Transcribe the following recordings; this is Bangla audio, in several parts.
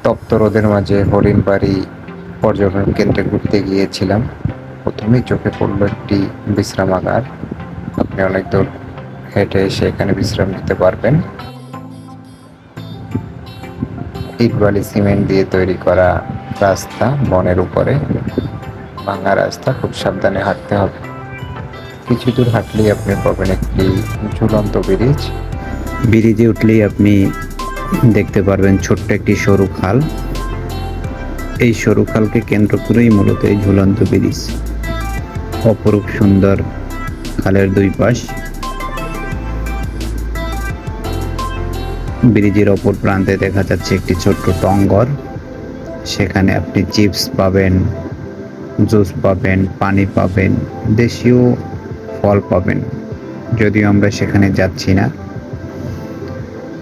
তপ্ত রোদের মাঝে হরিণবাড়ি পর্যটন কেন্দ্রে ঘুরতে গিয়েছিলাম। প্রথমেই চোখে পড়লো একটি বিশ্রামাগার। আপনি অনেক দূর হেঁটে এসে এখানে বিশ্রাম নিতে পারবেন। ইট বালি সিমেন্ট দিয়ে তৈরি করা রাস্তা, বনের উপরে ভাঙা রাস্তা, খুব সাবধানে হাঁটতে হবে। কিছু দূর হাঁটলেই আপনি পাবেন একটি ঝুলন্ত ব্রিজ। ব্রিজে উঠলেই আপনি দেখতে পারবেন ছোট্ট একটি সরু খাল। এই সরু খালকে কেন্দ্র করেই মূলত এই ঝুলন্ত ব্রিজ। অপরূপ সুন্দর খালের দুই পাশ। ব্রিজের অপর প্রান্তে দেখা যাচ্ছে একটি ছোট্ট টঙ্গর। সেখানে আপনি চিপস পাবেন, জুস পাবেন, পানি পাবেন, দেশীয় ফল পাবেন। যদিও আমরা সেখানে যাচ্ছি না,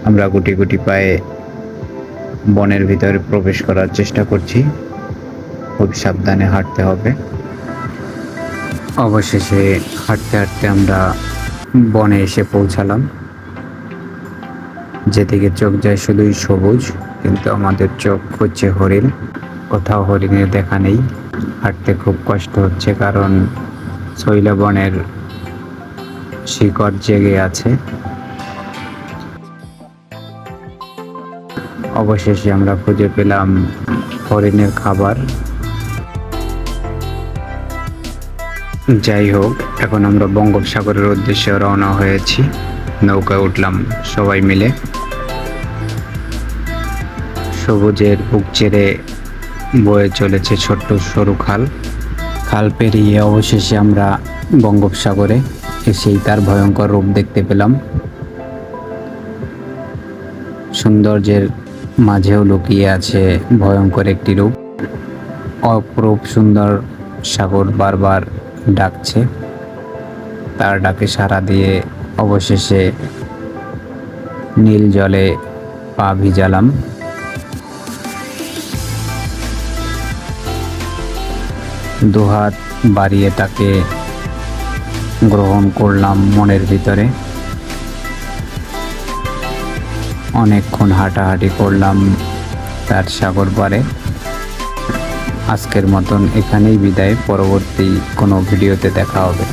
আমরা গুটি গুটি পায়ে বনের ভিতরে প্রবেশ করার চেষ্টা করছি। খুব সাবধানে হাঁটতে হবে। অবশেষে হাঁটতে হাঁটতে আমরা বনে এসে পৌঁছালাম। যেদিকে চোখ যায় শুধুই সবুজ, কিন্তু আমাদের চোখ হচ্ছে হরিণ। কোথাও হরিণের দেখা নেই। হাঁটতে খুব কষ্ট হচ্ছে, কারণ শৈলা বনের শিকড় জেগে আছে। অবশেষে আমরা খুঁজে পেলাম হরিণের খাবার। যাই হোক, এখন আমরা বঙ্গোপসাগরের উদ্দেশ্যে রওনা হয়েছি। নৌকায় উঠলাম সবাই মিলে। সবুজের বুক চেড়ে বয়ে চলেছে ছোট্ট সরু খাল। খাল পেরিয়ে অবশেষে আমরা বঙ্গোপসাগরে এসেই তার ভয়ঙ্কর রূপ দেখতে পেলাম। সৌন্দর্যের মাঝেও লুকিয়ে আছে ভয়ঙ্কর একটি রূপ। অপরূপ সুন্দর সাগর বারবার ডাকছে। তার ডাকে সাড়া দিয়ে অবশেষে নীল জলে পা ভিজালাম। দুহাত বাড়িয়ে তাকে গ্রহণ করলাম মনের ভিতরে। অনেকক্ষণ হাঁটাহাঁটি করলাম তার সাগর পাড়ে। আজকের মতন এখানেই বিদায়। পরবর্তী কোনো ভিডিওতে দেখা হবে।